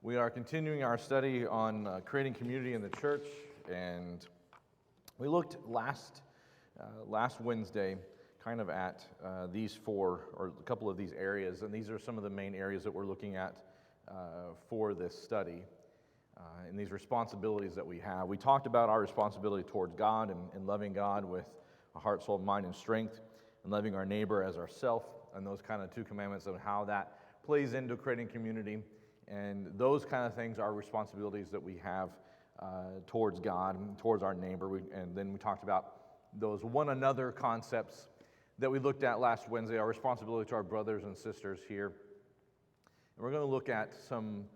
We are continuing our study on creating community in the church, and we looked last Wednesday kind of at these four, or a couple of these areas, and these are some of the main areas that we're looking at for this study, and these responsibilities that we have. We talked about our responsibility towards God and loving God with a heart, soul, mind, and strength, and loving our neighbor as ourself, and those kind of two commandments of how that plays into creating community. And those kind of things are responsibilities that we have towards God and towards our neighbor. And then we talked about those one another concepts that we looked at last Wednesday, our responsibility to our brothers and sisters here. And we're going to look at some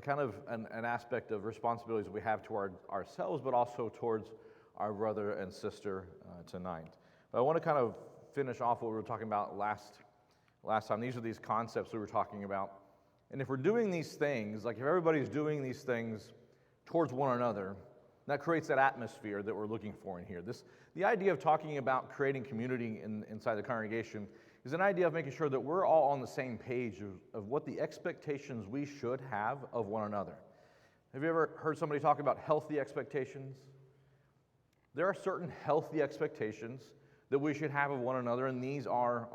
kind of an aspect of responsibilities that we have toward ourselves, but also towards our brother and sister tonight. But I want to kind of finish off what we were talking about last time. These are these concepts we were talking about. And if we're doing these things, like if everybody's doing these things towards one another, that creates that atmosphere that we're looking for in here. The idea of talking about creating community inside the congregation is an idea of making sure that we're all on the same page of what the expectations we should have of one another. Have you ever heard somebody talk about healthy expectations? There are certain healthy expectations that we should have of one another, and these are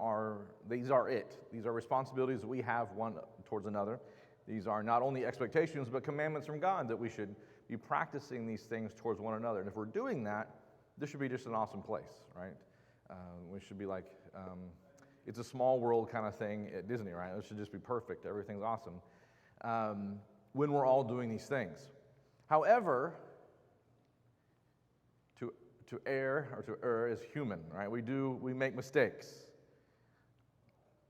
it. These are responsibilities that we have one towards another. These are not only expectations, but commandments from God that we should be practicing these things towards one another. And if we're doing that, this should be just an awesome place, right? We should be like, it's a small world kind of thing at Disney, right? It should just be perfect. Everything's awesome when we're all doing these things. However, to err is human, right? We make mistakes.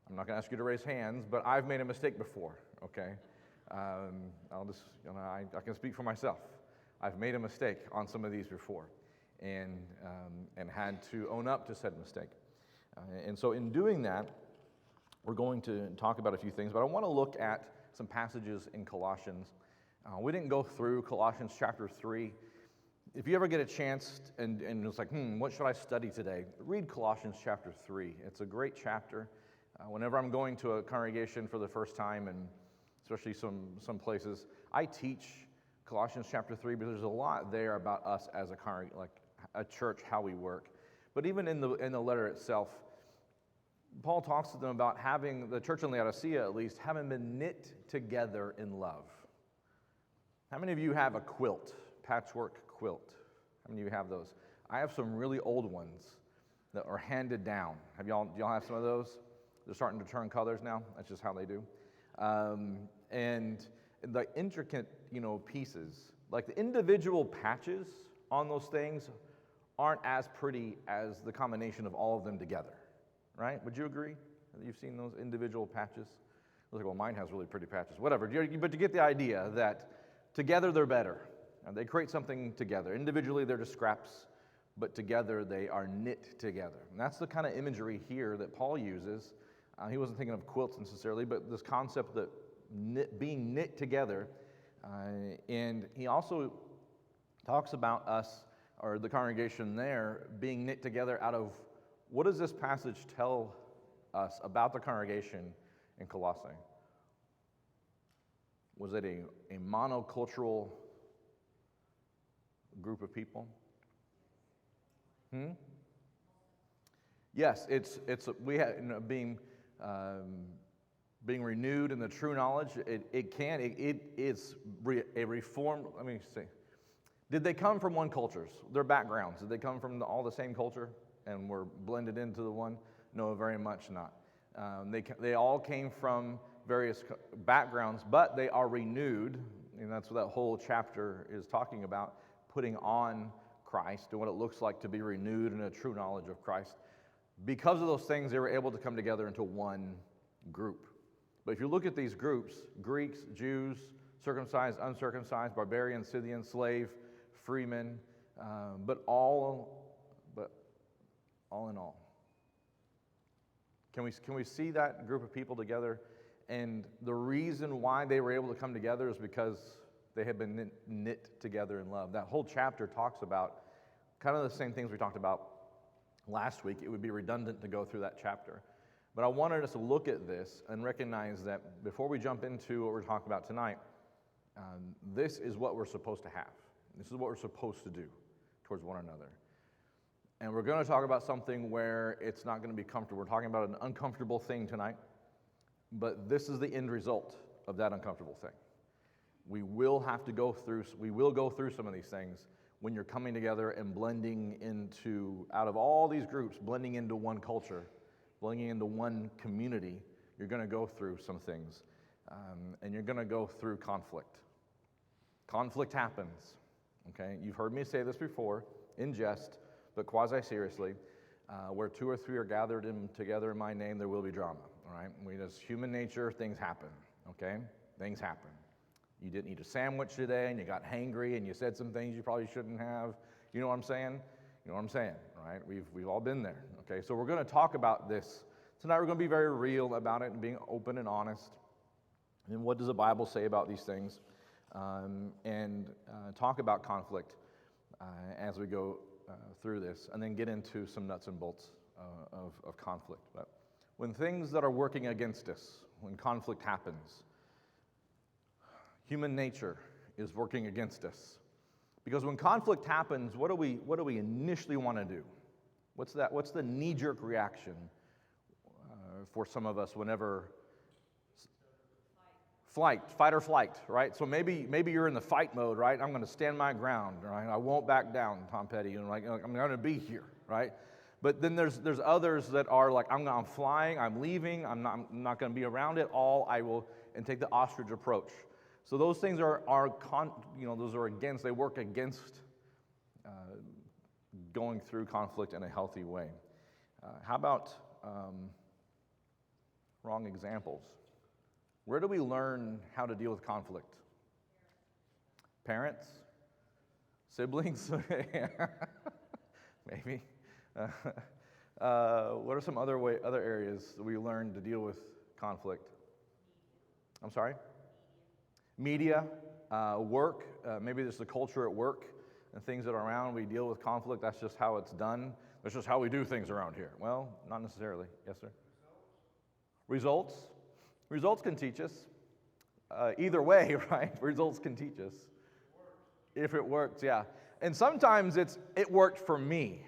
I'm not going to ask you to raise hands, but I've made a mistake before, okay? I can speak for myself. I've made a mistake on some of these before and had to own up to said mistake. And so in doing that, we're going to talk about a few things, but I want to look at some passages in Colossians. We didn't go through Colossians chapter 3. If you ever get a chance and it's like, what should I study today? Read Colossians chapter 3. It's a great chapter. Whenever I'm going to a congregation for the first time, and especially some places, I teach Colossians chapter 3, but there's a lot there about us as a church, how we work. But even in the letter itself, Paul talks to them about having, the church in Laodicea at least, having been knit together in love. How many of you have a quilt, patchwork quilt? How many of you have those? I have some really old ones that are handed down. Do y'all have some of those? They're starting to turn colors now. That's just how they do. And the intricate, pieces, like the individual patches on those things aren't as pretty as the combination of all of them together, right? Would you agree that you've seen those individual patches? I was like, well, mine has really pretty patches. Whatever. But you get the idea that together they're better. And they create something together. Individually, they're just scraps, but together they are knit together. And that's the kind of imagery here that Paul uses. He wasn't thinking of quilts necessarily, but this concept that being knit together. And he also talks about us, or the congregation there, being knit together out of, what does this passage tell us about the congregation in Colossae? Was it a monocultural group of people? Yes, we have being renewed in the true knowledge. It is a reformed. Let me see. Did they come from one culture? Their backgrounds, did they come from all the same culture and were blended into the one? No, very much not. They all came from various backgrounds, but they are renewed, and that's what that whole chapter is talking about, putting on Christ and what it looks like to be renewed in a true knowledge of Christ. Because of those things, they were able to come together into one group. But if you look at these groups, Greeks, Jews, circumcised, uncircumcised, barbarian, Scythian, slave, freeman, but all in all. Can we see that group of people together? And the reason why they were able to come together is because they had been knit together in love. That whole chapter talks about kind of the same things we talked about last week. It would be redundant to go through that chapter. But I wanted us to look at this and recognize that before we jump into what we're talking about tonight, This is what we're supposed to have. This is what we're supposed to do towards one another. And we're going to talk about something where it's not going to be comfortable. We're talking about an uncomfortable thing tonight, but this is the end result of that uncomfortable thing. We will go through some of these things when you're coming together and blending into, out of all these groups, blending into one culture, blending into one community. You're going to go through some things, and you're going to go through conflict. Conflict happens, okay? You've heard me say this before, in jest, but quasi-seriously. Where 2 or 3 are gathered together in my name, there will be drama, all right? It's human nature, things happen, okay? Things happen. You didn't eat a sandwich today, and you got hangry, and you said some things you probably shouldn't have. You know what I'm saying? You know what I'm saying, right? We've all been there, okay? So we're going to talk about this. Tonight we're going to be very real about it and being open and honest. And what does the Bible say about these things? And talk about conflict as we go through this, and then get into some nuts and bolts of conflict. But when things that are working against us, when conflict happens, human nature is working against us. Because when conflict happens, what do we initially want to do? What's the knee-jerk reaction for some of us whenever fight or flight, right? So maybe you're in the fight mode, right? I'm going to stand my ground, right? I won't back down, Tom Petty, and I'm going to be here, right? But then there's others that are like, I'm flying, I'm leaving, I'm not going to be around it all. I will and take the ostrich approach. So those things they work against going through conflict in a healthy way. How about wrong examples? Where do we learn how to deal with conflict? Parents? Siblings? Maybe. What are some other areas that we learn to deal with conflict? I'm sorry? Media, work. Maybe there's the culture at work and things that are around. We deal with conflict. That's just how it's done. That's just how we do things around here. Well, not necessarily. Yes, sir? Results? Results can teach us. Either way, right? Results can teach us. If it works, yeah. And sometimes it worked for me,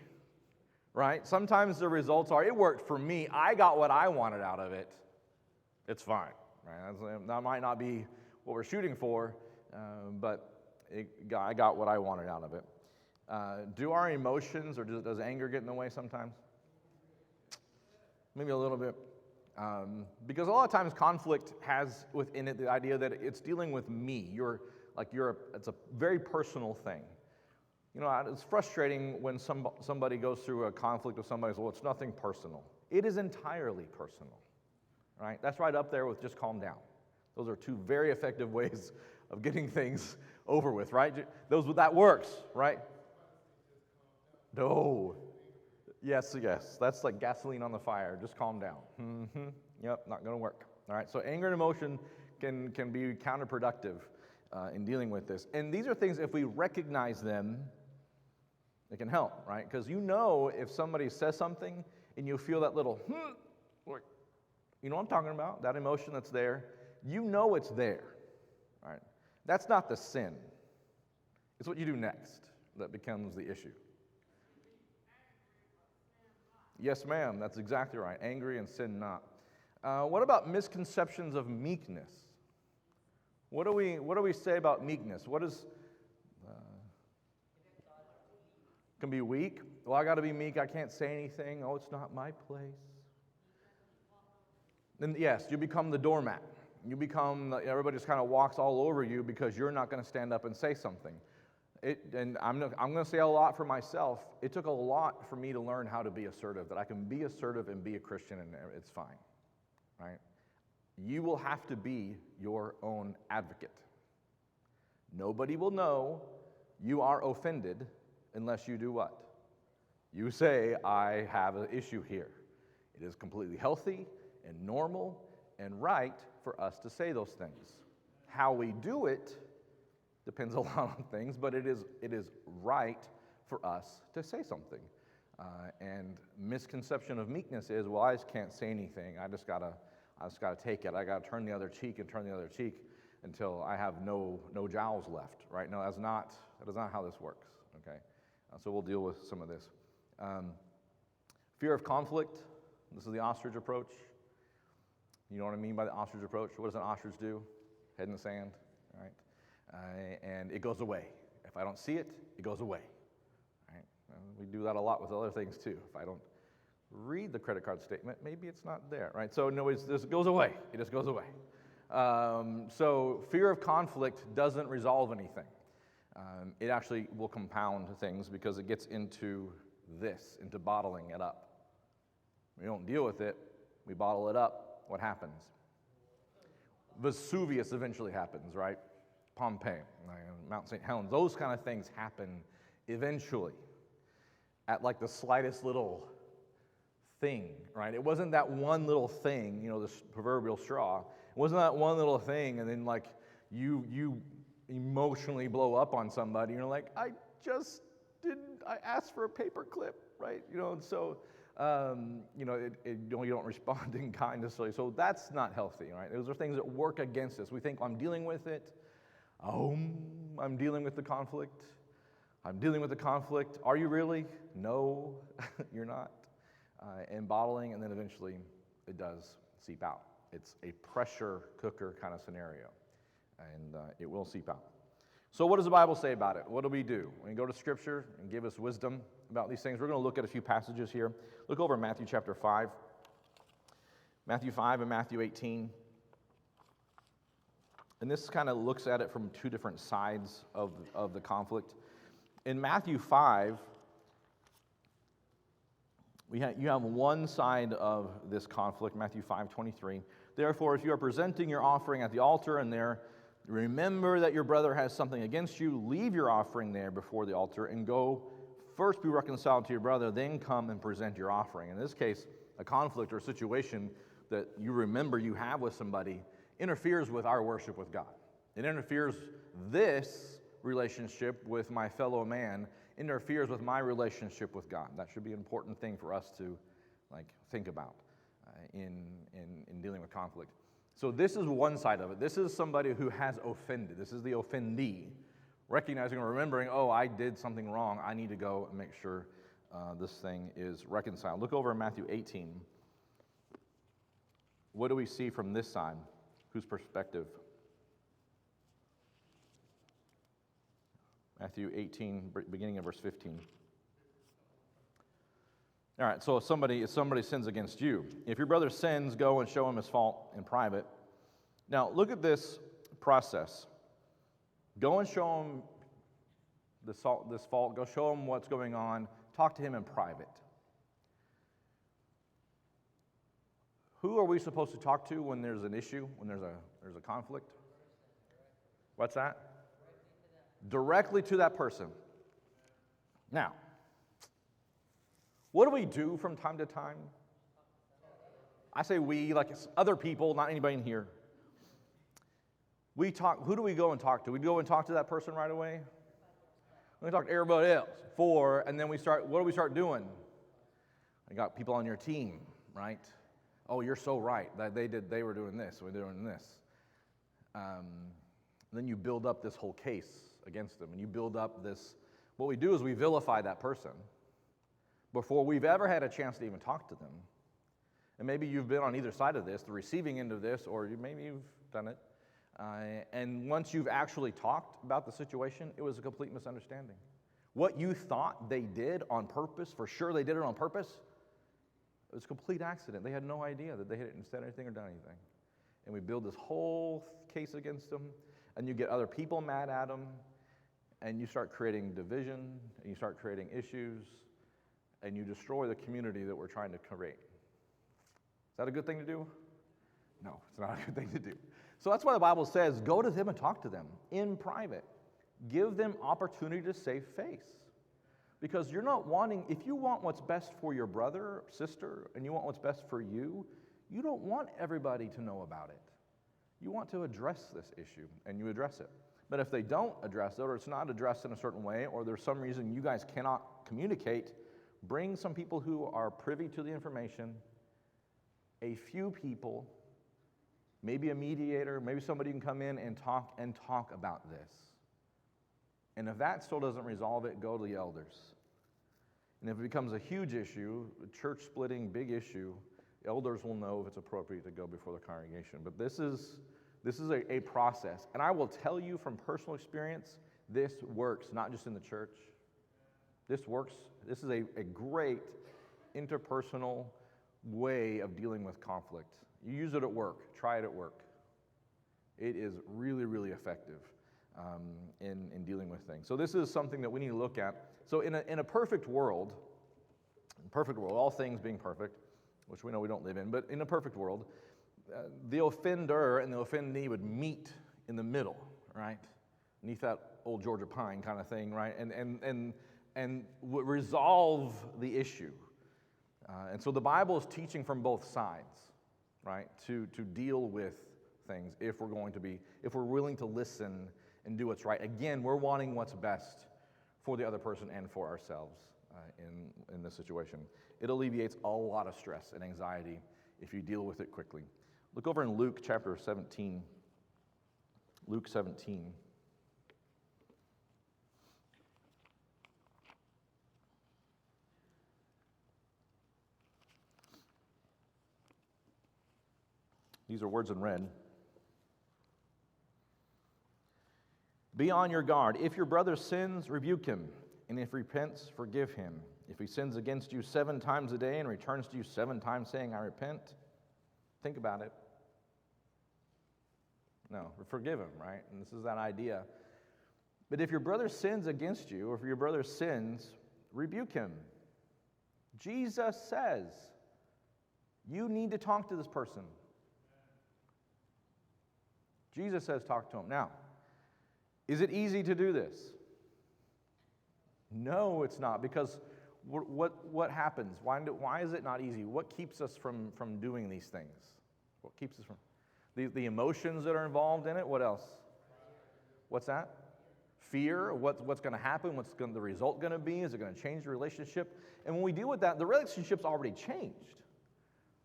right? Sometimes the results are, it worked for me. I got what I wanted out of it. It's fine, right? That might not be what we're shooting for, but I got what I wanted out of it. Do our emotions, or does anger get in the way sometimes? Maybe a little bit. Because a lot of times conflict has within it the idea that it's dealing with me. It's a very personal thing. You know, it's frustrating when somebody goes through a conflict with somebody. Well, it's nothing personal. It is entirely personal, right? That's right up there with just calm down. Those are 2 very effective ways of getting things over with, right? That works, right? No. Yes. That's like gasoline on the fire. Just calm down. Yep, not going to work. All right, so anger and emotion can be counterproductive in dealing with this. And these are things, if we recognize them, it can help, right? Because if somebody says something and you feel that little, you know what I'm talking about? That emotion that's there, it's there, right? That's not the sin. It's what you do next that becomes the issue. Yes, ma'am, that's exactly right. Angry and sin not. What about misconceptions of meekness? What do we say about meekness? What is can be weak? Well, I got to be meek. I can't say anything. Oh, it's not my place. Then yes, you become the doormat. Everybody just kind of walks all over you because you're not going to stand up and say something. And I'm going to say a lot for myself. It took a lot for me to learn how to be assertive, that I can be assertive and be a Christian and it's fine, right? You will have to be your own advocate. Nobody will know you are offended unless you do what? You say, I have an issue here. It is completely healthy and normal and right for us to say those things. How we do it depends a lot on things, but it is right for us to say something. And misconception of meekness is, well, I just can't say anything. I just gotta take it. I gotta turn the other cheek and turn the other cheek. until I have no jowls left, right? No, that is not how this works, okay? So we'll deal with some of this. Fear of conflict. This is the ostrich approach. You know what I mean by the ostrich approach? What does an ostrich do? Head in the sand, right? And it goes away. If I don't see it, it goes away, right? We do that a lot with other things too. If I don't read the credit card statement, maybe it's not there, right? So no, it just goes away. It just goes away. So fear of conflict doesn't resolve anything. It actually will compound things because it gets into bottling it up. We don't deal with it, we bottle it up. What happens? Vesuvius eventually happens, right? Pompeii, Mount St. Helens, those kind of things happen eventually at like the slightest little thing, right? It wasn't that one little thing, this proverbial straw. It wasn't that one little thing, and then like you emotionally blow up on somebody, and you're like, I asked for a paper clip, right? And so, you don't respond in kind necessarily. So that's not healthy, right? Those are things that work against us. We think, I'm dealing with it. I'm dealing with the conflict. I'm dealing with the conflict. Are you really? No, you're not. And bottling, and then eventually it does seep out. It's a pressure cooker kind of scenario, and it will seep out. So what does the Bible say about it? What do? We go to Scripture and give us wisdom about these things. We're going to look at a few passages here. Look over Matthew chapter 5. Matthew 5 and Matthew 18. And this kind of looks at it from two different sides of the conflict. In Matthew 5, you have one side of this conflict, Matthew 5:23. Therefore, if you are presenting your offering at the altar and there remember that your brother has something against you, leave your offering there before the altar and go first be reconciled to your brother, then come and present your offering. In this case, a conflict or situation that you remember you have with somebody interferes with our worship with God. It interferes this relationship with my fellow man, interferes with my relationship with God. That should be an important thing for us to think about in dealing with conflict. So this is one side of it. This is somebody who has offended. This is the offendee, recognizing or remembering, I did something wrong. I need to go and make sure this thing is reconciled. Look over in Matthew 18. What do we see from this side? Whose perspective? Matthew 18, beginning of verse 15. All right, so if somebody sins against you, if your brother sins, go and show him his fault in private. Now, look at this process. Go and show him this fault. Go show him what's going on. Talk to him in private. Who are we supposed to talk to when there's an issue, when there's a conflict? What's that? Directly to that person. Now, what do we do from time to time? I say we, like it's other people, not anybody in here. We talk. Who do we go and talk to? We go and talk to that person right away. We talk to everybody else and then we start. What do we start doing? I got people on your team, right? Oh, you're so right. That they were doing this. We're doing this. Then you build up this whole case against them, and you build up this. What we do is we vilify that person before we've ever had a chance to even talk to them. And maybe you've been on either side of this, the receiving end of this, or maybe you've done it. And once you've actually talked about the situation, it was a complete misunderstanding. What you thought they did on purpose, for sure they did it on purpose, it was a complete accident. They had no idea that they had said anything or done anything. And we build this whole case against them, and you get other people mad at them, and you start creating division, and you start creating issues, and you destroy the community that we're trying to create. Is that a good thing to do? No, it's not a good thing to do. So that's why the Bible says, go to them and talk to them in private. Give them opportunity to save face. Because you're not wanting, if you want what's best for your brother or sister, and you want what's best for you, you don't want everybody to know about it. You want to address this issue, and you address it. But if they don't address it, or it's not addressed in a certain way, or there's some reason you guys cannot communicate, bring some people who are privy to the information, a few people, maybe a mediator, maybe somebody can come in and talk about this. And if that still doesn't resolve it, go to the elders. And if it becomes a huge issue, a church splitting, big issue, elders will know if it's appropriate to go before the congregation. But this is a process. And I will tell you from personal experience, this works, not just in the church. This works. This is a great interpersonal way of dealing with conflict. You use it at work. Try it at work. It is really, really effective in dealing with things. So this is something that we need to look at. So in a perfect world, all things being perfect, which we know we don't live in, but in a perfect world, the offender and the offendee would meet in the middle, right? Beneath that old Georgia pine kind of thing, right? And resolve the issue. And so the Bible is teaching from both sides, right? To deal with things if we're willing to listen and do what's right. Again, we're wanting what's best for the other person and for ourselves in this situation. It alleviates a lot of stress and anxiety if you deal with it quickly. Look over in Luke chapter 17. Luke 17. These are words in red. Be on your guard. If your brother sins, rebuke him. And if he repents, forgive him. If he sins against you 7 times a day and returns to you 7 times saying, I repent, think about it. No, forgive him, right? And this is that idea. But if your brother sins against you, or if your brother sins, rebuke him. Jesus says, you need to talk to this person. Jesus says, talk to him. Now, is it easy to do this? No, it's not, because what happens? Why is it not easy? What keeps us from doing these things? What keeps us from? The emotions that are involved in it. What else? What's that? Fear. What's going to happen? What's the result going to be? Is it going to change the relationship? And when we deal with that, the relationship's already changed,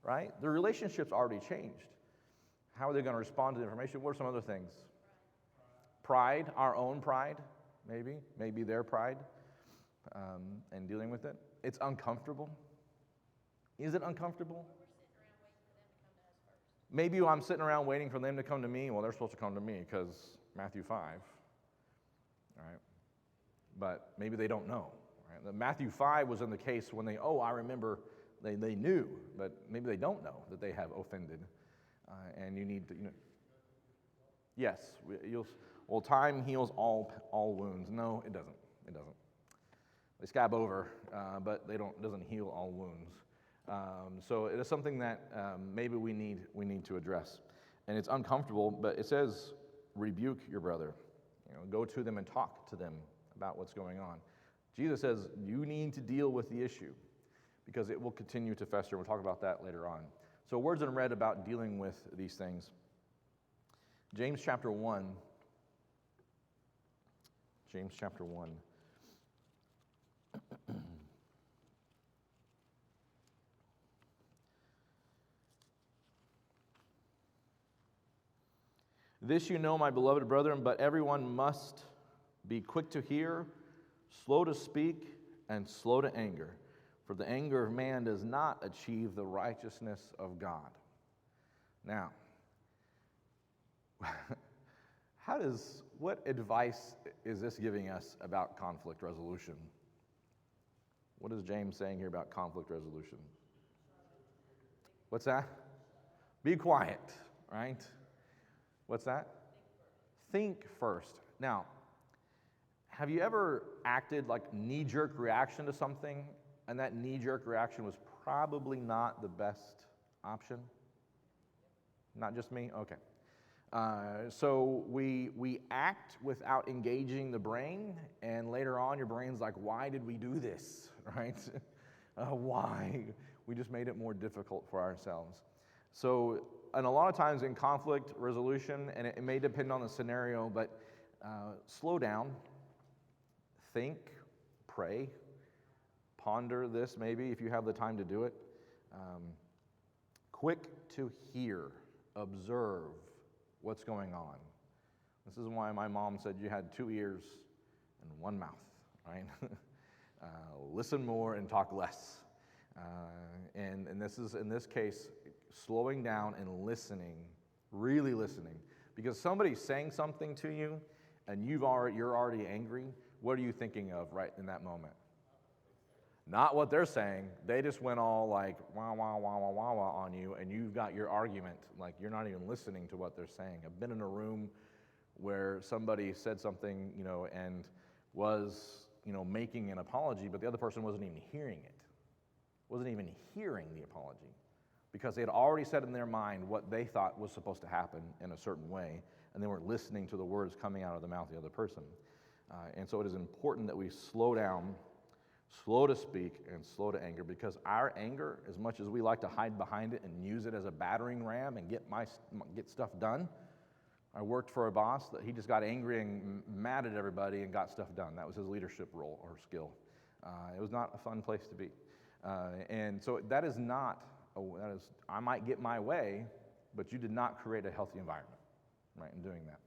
right? The relationship's already changed. How are they going to respond to the information? What are some other things? Pride, our own pride, maybe their pride, and dealing with it. It's uncomfortable. Is it uncomfortable? Maybe I'm sitting around waiting for them to come to me. Well, they're supposed to come to me because Matthew 5, all right? But maybe they don't know. Right? The Matthew 5 was in the case when I remember they knew, but maybe they don't know that they have offended. And you need to, yes, time heals all wounds. No, it doesn't. It doesn't. They scab over, but it doesn't heal all wounds. So it is something that maybe we need to address, and it's uncomfortable. But it says, rebuke your brother. Go to them and talk to them about what's going on. Jesus says you need to deal with the issue because it will continue to fester. We'll talk about that later on. So words in red about dealing with these things. James chapter 1. James chapter 1. This you know, my beloved brethren, but everyone must be quick to hear, slow to speak, and slow to anger. For the anger of man does not achieve the righteousness of God. Now, what advice is this giving us about conflict resolution? What is James saying here about conflict resolution? What's that? Be quiet, right? What's that? Think first. Now, have you ever acted like knee-jerk reaction to something, and that knee-jerk reaction was probably not the best option? Not just me? Okay. So we act without engaging the brain, and later on your brain's like, why did we do this, right? Why? We just made it more difficult for ourselves. So, and a lot of times in conflict resolution, and it may depend on the scenario, but slow down, think, pray, ponder this maybe if you have the time to do it. Quick to hear Observe what's going on. This is why my mom said you had 2 ears and 1 mouth, right? Listen more and talk less. And this is, in this case, slowing down and listening, really listening. Because somebody's saying something to you and you're already angry, what are you thinking of right in that moment? Not what they're saying. They just went all like wah, wah, wah, wah, wah, wah on you, and you've got your argument. Like you're not even listening to what they're saying. I've been in a room where somebody said something, and was, making an apology, but the other person wasn't even hearing it. Wasn't even hearing the apology. Because they had already said in their mind what they thought was supposed to happen in a certain way, and they weren't listening to the words coming out of the mouth of the other person. And so it is important that we slow down, slow to speak, and slow to anger, because our anger, as much as we like to hide behind it and use it as a battering ram and get stuff done, I worked for a boss that he just got angry and mad at everybody and got stuff done. That was his leadership role or skill. It was not a fun place to be. And so that is not, I might get my way, but you did not create a healthy environment, right, in doing that.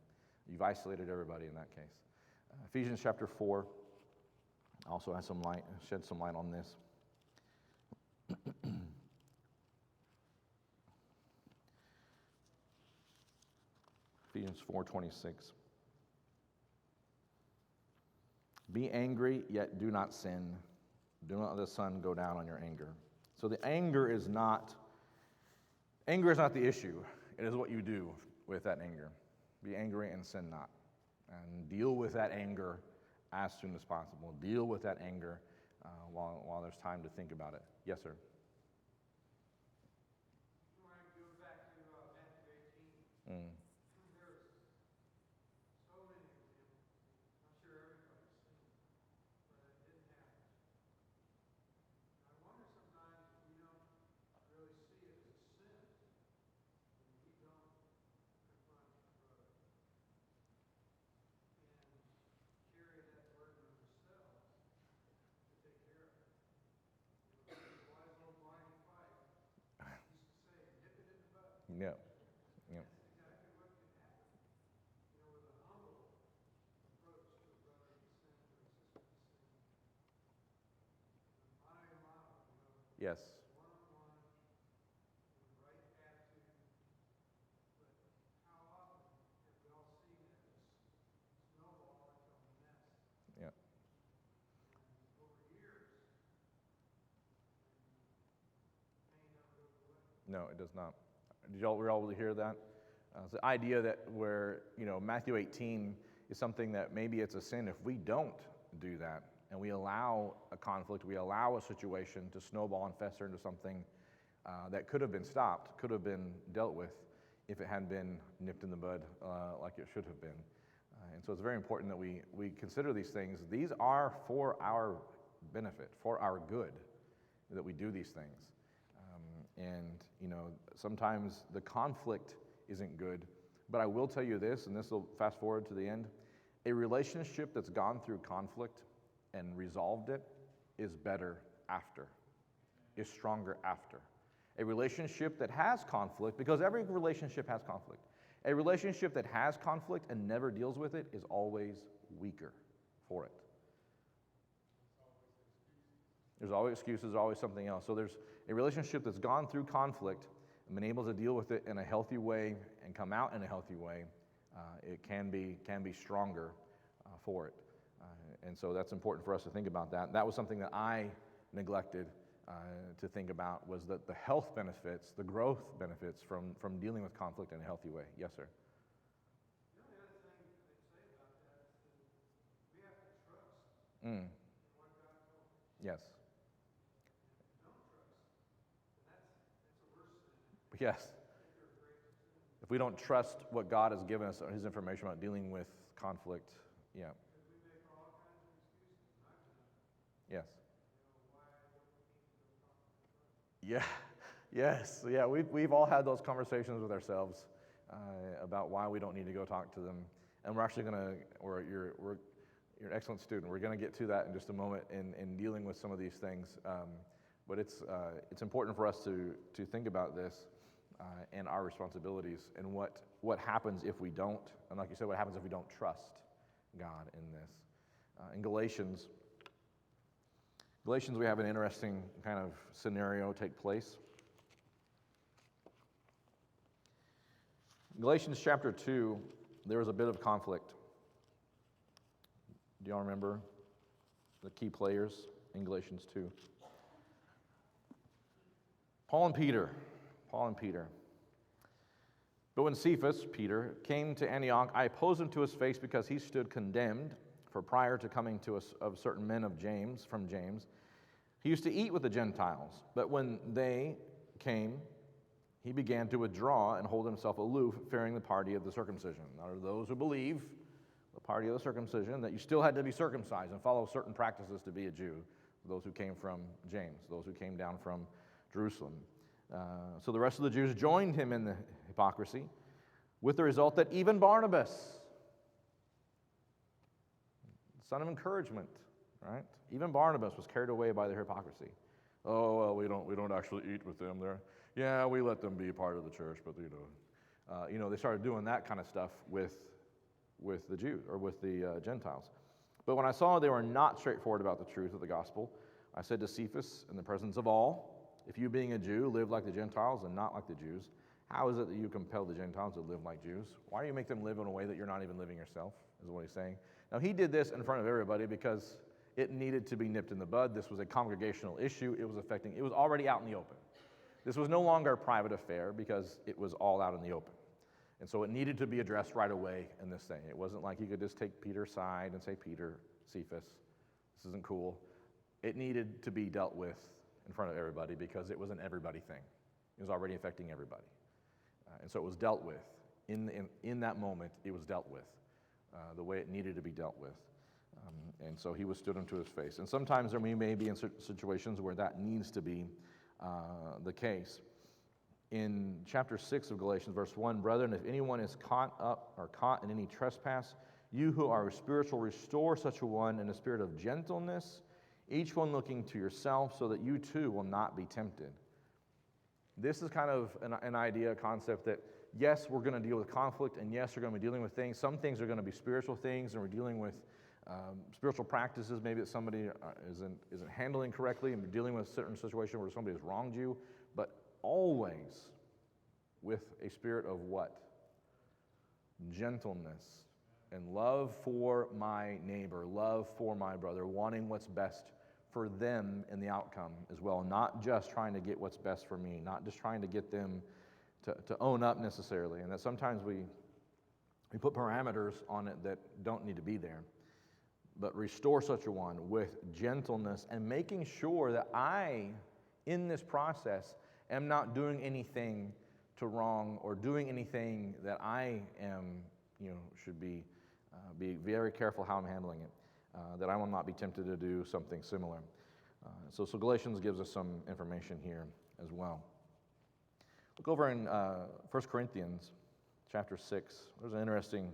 You've isolated everybody in that case. Ephesians chapter 4 also has shed some light on this. Ephesians 4:26. Be angry, yet do not sin. Do not let the sun go down on your anger. So the anger is not the issue. It is what you do with that anger. Be angry and sin not. And deal with that anger as soon as possible. Deal with that anger while there's time to think about it. Yes, sir. When I go back to Matthew 18, Mm. there's so many examples. I'm sure everybody's seen them, but it didn't happen. I wonder sometimes if we don't really see it as a sin when we don't confront our brother and carry that burden of ourselves to take care of it. The wise old Barney Fife used to say, nip it in the bud. Yeah. Yeah. That's exactly what can happen. With a humble approach to a brother in sin or a sister in sin. Mano a mano, Yes. one-on-one, with the right attitude. But how often have we all seen that just snowball into a mess? Yeah. And over years, pain never goes away. No, it does not. Did y'all were able to hear that? It's the idea that where, Matthew 18 is something that maybe it's a sin if we don't do that and we allow a conflict, we allow a situation to snowball and fester into something that could have been stopped, could have been dealt with if it hadn't been nipped in the bud like it should have been. And so it's very important that we consider these things. These are for our benefit, for our good, that we do these things. Sometimes the conflict isn't good, but I will tell you this, and this will fast forward to the end. A relationship that's gone through conflict and resolved it is better after, is stronger after. A relationship that has conflict, because every relationship has conflict, a relationship that has conflict and never deals with it is always weaker for it. There's always excuses, there's always something else. So there's a relationship that's gone through conflict and been able to deal with it in a healthy way and come out in a healthy way. It can be stronger for it. And so that's important for us to think about that. That was something that I neglected to think about, was that the health benefits, the growth benefits from dealing with conflict in a healthy way. Yes, sir. The only other thing I'd say about that is that we have to trust Mm. in what God told us. Yes. If we don't trust, then that's a worse sin. Yes. I think they're a greater sin. If we don't trust what God has given us, His information about dealing with conflict, yeah. Because we make all kinds of excuses, and I've done it. Yes. Why I don't need to go talk to my brother. Yeah. Yes. Yeah. We've all had those conversations with ourselves about why we don't need to go talk to them, and we're actually you're an excellent student. We're going to get to that in just a moment in dealing with some of these things. But it's important for us to think about this. and our responsibilities and what happens if we don't, and like you said, what happens if we don't trust God in this. In Galatians, we have an interesting kind of scenario take place. Galatians chapter 2, there was a bit of conflict. Do y'all remember the key players in Galatians 2? Paul and Peter. But when Cephas, Peter, came to Antioch, I opposed him to his face because he stood condemned. For prior to coming to us of certain men of James, from James, he used to eat with the Gentiles. But when they came, he began to withdraw and hold himself aloof, fearing the party of the circumcision. Now, are those who believe the party of the circumcision, that you still had to be circumcised and follow certain practices to be a Jew, those who came from James, those who came down from Jerusalem. So the rest of the Jews joined him in the hypocrisy, with the result that even Barnabas, son of encouragement, right? Even Barnabas was carried away by their hypocrisy. Oh, well, we don't actually eat with them there. Yeah, we let them be part of the church, but they started doing that kind of stuff with the Jews or with the Gentiles. But when I saw they were not straightforward about the truth of the gospel, I said to Cephas in the presence of all, if you being a Jew live like the Gentiles and not like the Jews, how is it that you compel the Gentiles to live like Jews? Why do you make them live in a way that you're not even living yourself, is what he's saying. Now, he did this in front of everybody because it needed to be nipped in the bud. This was a congregational issue. It was already out in the open. This was no longer a private affair because it was all out in the open. And so it needed to be addressed right away in this thing. It wasn't like you could just take Peter's side and say, Peter, Cephas, this isn't cool. It needed to be dealt with in front of everybody because it was an everybody thing. It was already affecting everybody. And so it was dealt with. In that moment, it was dealt with the way it needed to be dealt with. And so he withstood him to his face. And sometimes we may be in situations where that needs to be the case. In chapter 6 of Galatians, verse 1, brethren, if anyone is caught in any trespass, you who are spiritual, restore such a one in a spirit of gentleness, each one looking to yourself, so that you too will not be tempted. This is kind of an idea, a concept that, yes, we're going to deal with conflict, and yes, we're going to be dealing with things. Some things are going to be spiritual things, and we're dealing with spiritual practices, maybe that somebody isn't handling correctly, and we're dealing with a certain situation where somebody has wronged you, but always with a spirit of what? Gentleness and love for my neighbor, love for my brother, wanting what's best for them in the outcome as well, not just trying to get what's best for me, not just trying to get them to own up necessarily, and that sometimes we put parameters on it that don't need to be there. But restore such a one with gentleness and making sure that I, in this process, am not doing anything to wrong or doing anything that I am, should be very careful how I'm handling it, that I will not be tempted to do something similar. So Galatians gives us some information here as well. Look over in 1 Corinthians chapter 6. There's an interesting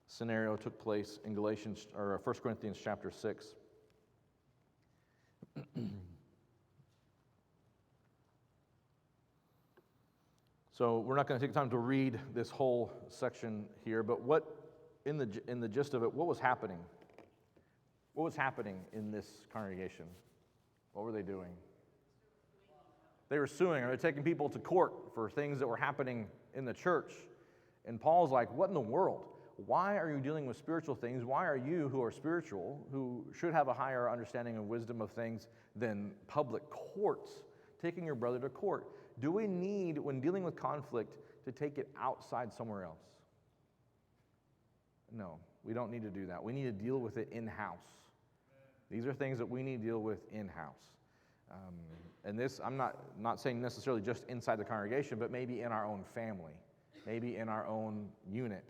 scenario took place in 1 Corinthians chapter 6. So we're not going to take time to read this whole section here, but in the gist of it, what was happening? What was happening in this congregation? What were they doing? They were suing, or they're taking people to court for things that were happening in the church. And Paul's like, what in the world? Why are you dealing with spiritual things? Why are you, who are spiritual, who should have a higher understanding and wisdom of things than public courts, taking your brother to court? Do we need, when dealing with conflict, to take it outside somewhere else? No, we don't need to do that. We need to deal with it in-house. These are things that we need to deal with in-house. And this, I'm not saying necessarily just inside the congregation, but maybe in our own family, maybe in our own unit,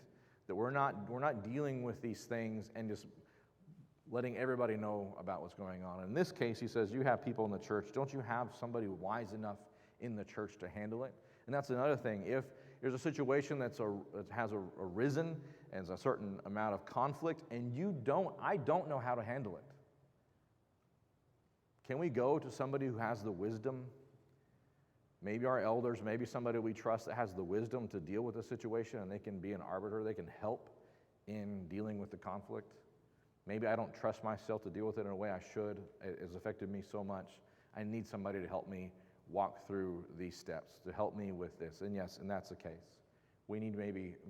that we're not dealing with these things and just letting everybody know about what's going on. In this case, he says, you have people in the church. Don't you have somebody wise enough in the church to handle it? And that's another thing. If there's a situation that has arisen and there's a certain amount of conflict, and I don't know how to handle it, can we go to somebody who has the wisdom maybe our elders, maybe somebody we trust that has the wisdom to deal with the situation, and they can be an arbiter, they can help in dealing with the conflict. Maybe I don't trust myself to deal with it in a way I should. It has affected me so much. I need somebody to help me walk through these steps, to help me with this. And yes, and that's the case. We need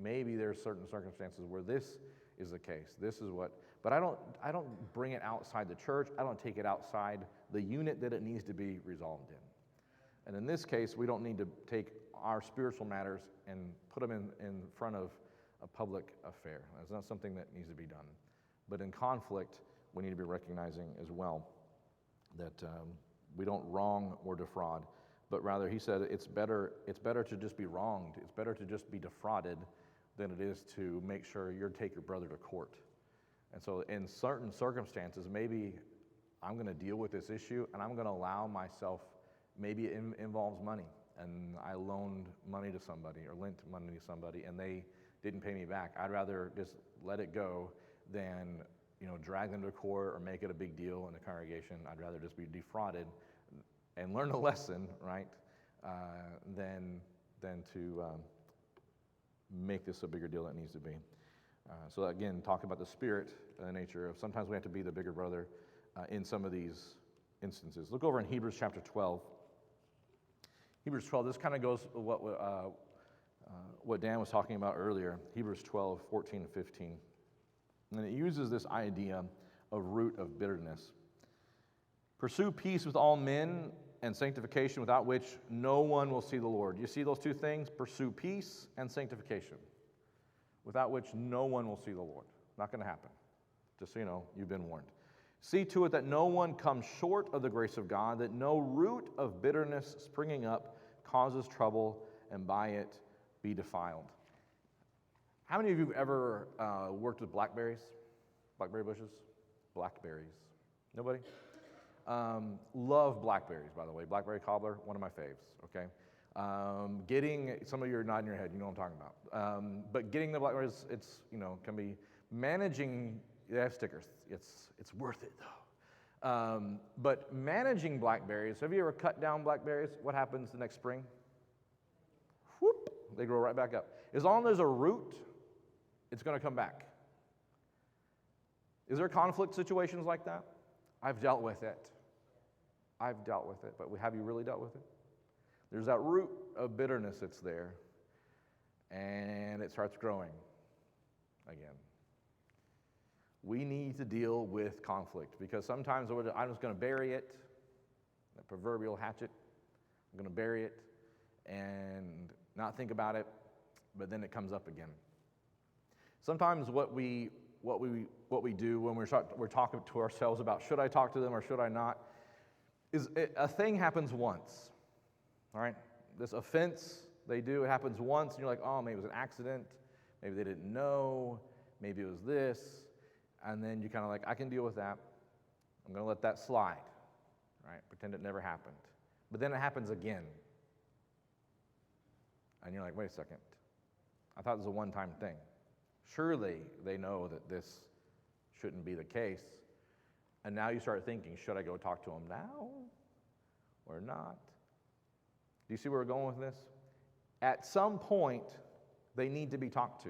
maybe there's certain circumstances where this is the case. This is what, but I don't bring it outside the church. I don't take it outside the unit that it needs to be resolved in. And in this case, we don't need to take our spiritual matters and put them in front of a public affair. That's not something that needs to be done. But in conflict, we need to be recognizing as well that we don't wrong or defraud, but rather he said it's better to just be wronged. It's better to just be defrauded than it is to make sure you take your brother to court. And so in certain circumstances, maybe I'm going to deal with this issue and I'm going to allow myself, maybe it involves money, and I loaned money to somebody or lent money to somebody and they didn't pay me back. I'd rather just let it go than drag them to court or make it a big deal in the congregation. I'd rather just be defrauded and learn a lesson, right, than to make this a bigger deal than it needs to be. So again, talking about the spirit nature of sometimes we have to be the bigger brother in some of these instances. Look over in Hebrews chapter 12. Hebrews 12, this kind of goes what Dan was talking about earlier, Hebrews 12, 14 and 15. And it uses this idea of root of bitterness. Pursue peace with all men and sanctification, without which no one will see the Lord. You see those two things? Pursue peace and sanctification, without which no one will see the Lord. Not going to happen. Just so you know, you've been warned. See to it that no one comes short of the grace of God, that no root of bitterness springing up causes trouble, and by it be defiled. How many of you have ever worked with blackberries? Blackberry bushes? Blackberries. Nobody? Love blackberries, by the way. Blackberry cobbler, one of my faves, okay? Getting, some of you are nodding your head, you know what I'm talking about. But getting the blackberries, it's, can be managing, they have stickers. It's worth it, though. But managing blackberries, have you ever cut down blackberries? What happens the next spring? Whoop, they grow right back up. As long as there's a root, it's going to come back. Is there conflict situations like that? I've dealt with it. But have you really dealt with it? There's that root of bitterness that's there, and it starts growing again. We need to deal with conflict because sometimes I'm just going to bury it, that proverbial hatchet. I'm going to bury it and not think about it, but then it comes up again. Sometimes what we do when we're talking to ourselves about should I talk to them or should I not, is a thing happens once, all right? This offense they do, it happens once, and you're like, oh, maybe it was an accident, maybe they didn't know, maybe it was this, and then you kind of like, I can deal with that. I'm going to let that slide, right? Pretend it never happened. But then it happens again, and you're like, wait a second, I thought it was a one-time thing. Surely they know that this shouldn't be the case. And now you start thinking, should I go talk to them now or not? Do you see where we're going with this? At some point, they need to be talked to.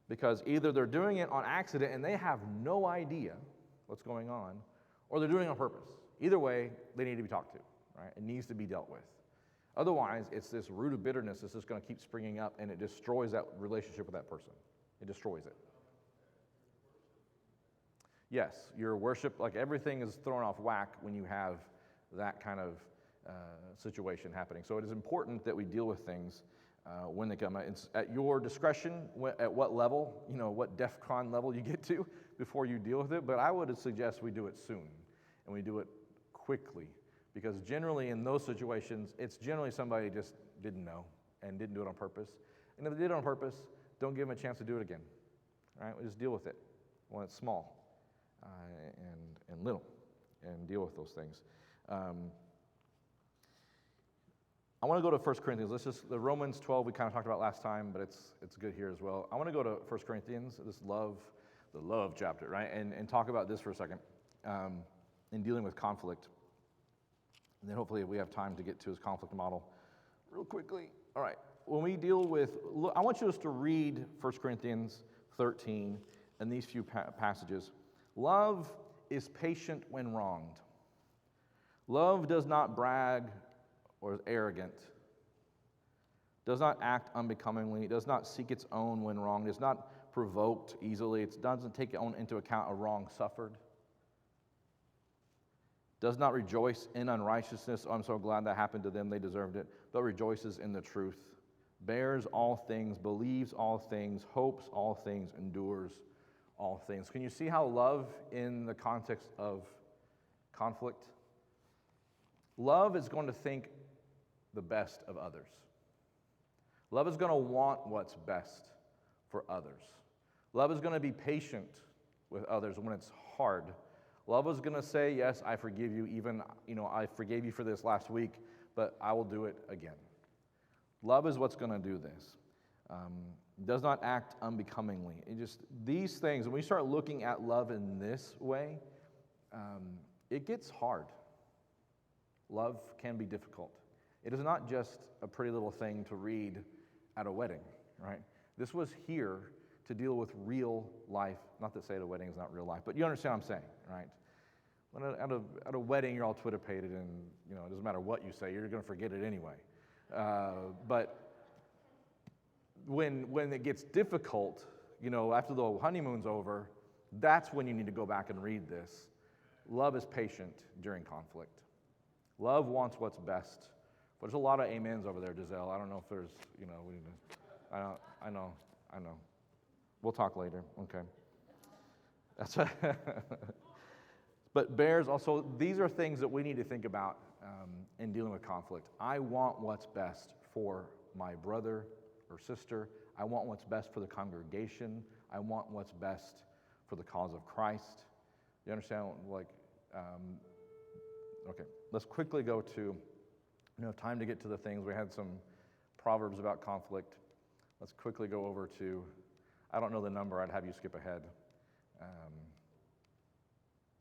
Because either they're doing it on accident and they have no idea what's going on, or they're doing it on purpose. Either way, they need to be talked to, right? It needs to be dealt with. Otherwise, it's this root of bitterness that's just going to keep springing up, and it destroys that relationship with that person. It destroys it. Yes, your worship, like everything is thrown off whack when you have that kind of situation happening. So it is important that we deal with things when they come. It's at your discretion at what level, what DEFCON level you get to before you deal with it. But I would suggest we do it soon, and we do it quickly. Because generally in those situations, it's generally somebody just didn't know and didn't do it on purpose. And if they did it on purpose, don't give them a chance to do it again. All right? We just deal with it when it's small and little, and deal with those things. I want to go to 1 Corinthians. The Romans 12 we kind of talked about last time, but it's good here as well. I want to go to 1 Corinthians, the love chapter, right? And talk about this for a second in dealing with conflict. And then hopefully we have time to get to his conflict model real quickly. All right. When we deal with, look, I want you just to read 1 Corinthians 13 and these few passages. Love is patient when wronged. Love does not brag or is arrogant, does not act unbecomingly, does not seek its own when wronged, is not provoked easily, it doesn't take into account a wrong suffered, does not rejoice in unrighteousness. Oh, I'm so glad that happened to them, they deserved it, but rejoices in the truth, bears all things, believes all things, hopes all things, endures all things. Can you see how love in the context of conflict? Love is going to think the best of others. Love is going to want what's best for others. Love is going to be patient with others when it's hard. Love is going to say, yes, I forgive you, even, I forgave you for this last week, but I will do it again. Love is what's going to do this. Does not act unbecomingly. These things, when we start looking at love in this way, it gets hard. Love can be difficult. It is not just a pretty little thing to read at a wedding, right? This was here to deal with real life. Not to say at a wedding is not real life, but you understand what I'm saying, right? When at a wedding, you're all Twitter-pated, and it doesn't matter what you say, you're going to forget it anyway. But when it gets difficult, after the honeymoon's over, that's when you need to go back and read this. Love is patient during conflict. Love wants what's best. But there's a lot of amens over there, Giselle. I don't know if there's, we need to, I know. We'll talk later, okay. That's But bears also, these are things that we need to think about in dealing with conflict. I want what's best for my brother or sister. I want what's best for the congregation. I want what's best for the cause of Christ. You understand? Okay, let's quickly go to, time to get to the things. We had some proverbs about conflict. Let's quickly go over to, I don't know the number, I'd have you skip ahead.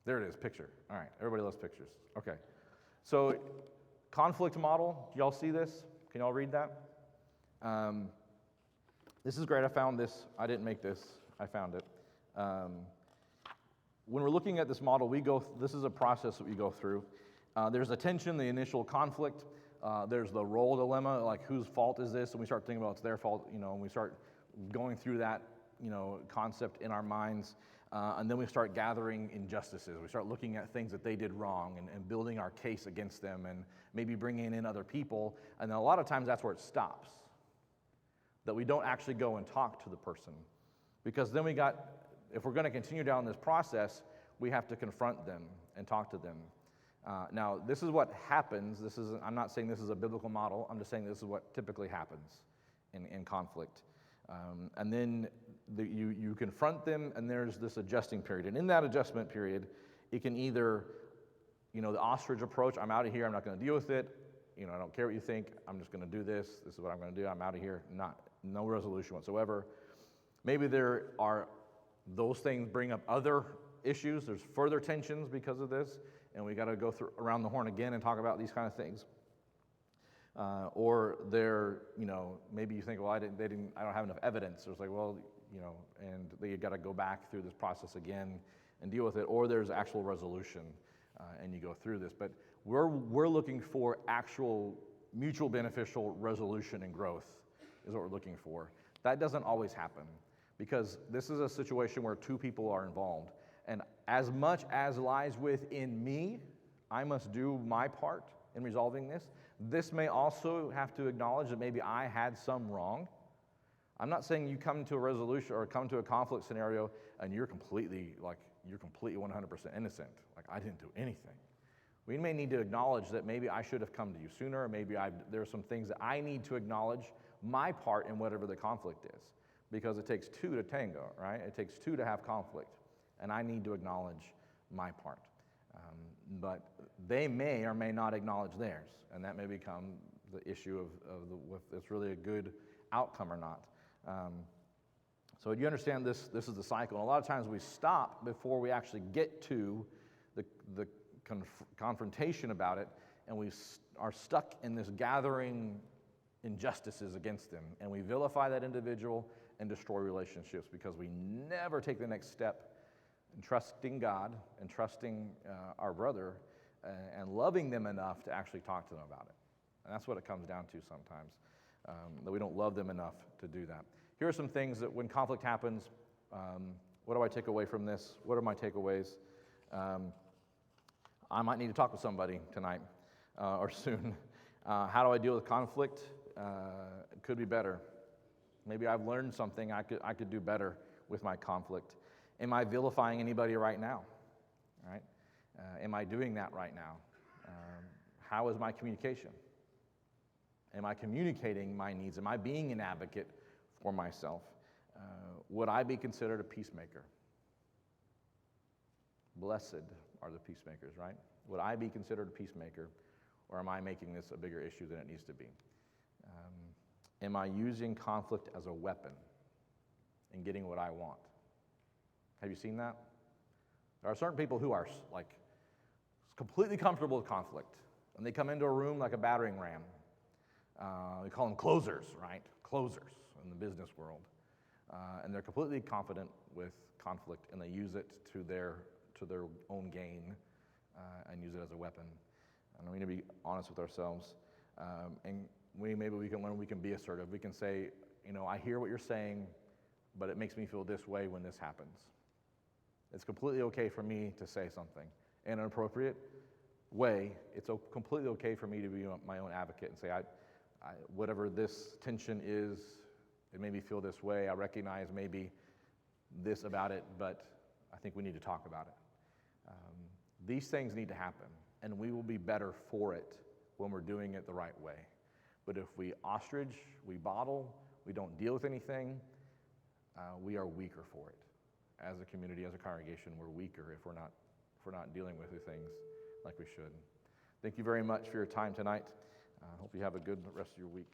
There it is, picture. All right, everybody loves pictures. Okay, so conflict model, do y'all see this? Can y'all read that? This is great, I found this. I didn't make this, I found it. When we're looking at this model, this is a process that we go through. There's the tension, the initial conflict. There's the role dilemma, like whose fault is this? And we start thinking about it's their fault, and we start going through that, concept in our minds. And then we start gathering injustices. We start looking at things that they did wrong and building our case against them and maybe bringing in other people. And then a lot of times that's where it stops, that we don't actually go and talk to the person. Because then if we're going to continue down this process, we have to confront them and talk to them. Now, this is what happens. I'm not saying this is a biblical model. I'm just saying this is what typically happens in conflict. And then you confront them, and there's this adjusting period. And in that adjustment period, it can either, the ostrich approach, I'm out of here, I'm not going to deal with it. I don't care what you think, I'm just going to do this. This is what I'm going to do, I'm out of here. No resolution whatsoever. Maybe there are those things bring up other issues. There's further tensions because of this, and we got to go around the horn again and talk about these kind of things. Or they're, maybe you think, well, I don't have enough evidence. There's and they got to go back through this process again and deal with it. Or there's actual resolution, and you go through this. But we're looking for actual mutual beneficial resolution and growth is what we're looking for. That doesn't always happen because this is a situation where two people are involved. And as much as lies within me, I must do my part in resolving this. This may also have to acknowledge that maybe I had some wrong. I'm not saying you come to a resolution or come to a conflict scenario and you're completely 100% innocent. Like, I didn't do anything. We may need to acknowledge that maybe I should have come to you sooner, or maybe there are some things that I need to acknowledge my part in whatever the conflict is. Because it takes two to tango, right? It takes two to have conflict. And I need to acknowledge my part. But they may or may not acknowledge theirs, and that may become the issue of if it's really a good outcome or not. So you understand this is the cycle. And a lot of times we stop before we actually get to the confrontation about it, and we are stuck in this gathering injustices against them, and we vilify that individual and destroy relationships because we never take the next step in trusting God and trusting our brother and loving them enough to actually talk to them about it. And that's what it comes down to sometimes, that we don't love them enough to do that. Here are some things that when conflict happens, what do I take away from this? What are my takeaways? I might need to talk with somebody tonight or soon. How do I deal with conflict? It could be better. Maybe I've learned something I could do better with my conflict. Am I vilifying anybody right now? Right? Am I doing that right now? How is my communication? Am I communicating my needs? Am I being an advocate for myself? Would I be considered a peacemaker? Blessed are the peacemakers, right? Would I be considered a peacemaker, or am I making this a bigger issue than it needs to be? Am I using conflict as a weapon in getting what I want? Have you seen that? There are certain people who are like completely comfortable with conflict, and they come into a room like a battering ram. We call them closers, right? Closers in the business world. And they're completely confident with conflict, and they use it to their own gain and use it as a weapon. And we need to be honest with ourselves. And maybe we can learn, we can be assertive. We can say, I hear what you're saying, but it makes me feel this way when this happens. It's completely okay for me to say something. In an appropriate way, it's completely okay for me to be my own advocate and say, whatever this tension is, it made me feel this way. I recognize maybe this about it, but I think we need to talk about it. These things need to happen, and we will be better for it when we're doing it the right way. But if we ostrich, we bottle, we don't deal with anything, we are weaker for it. As a community, as a congregation, we're weaker if we're not dealing with the things like we should. Thank you very much for your time tonight. I hope you have a good rest of your week.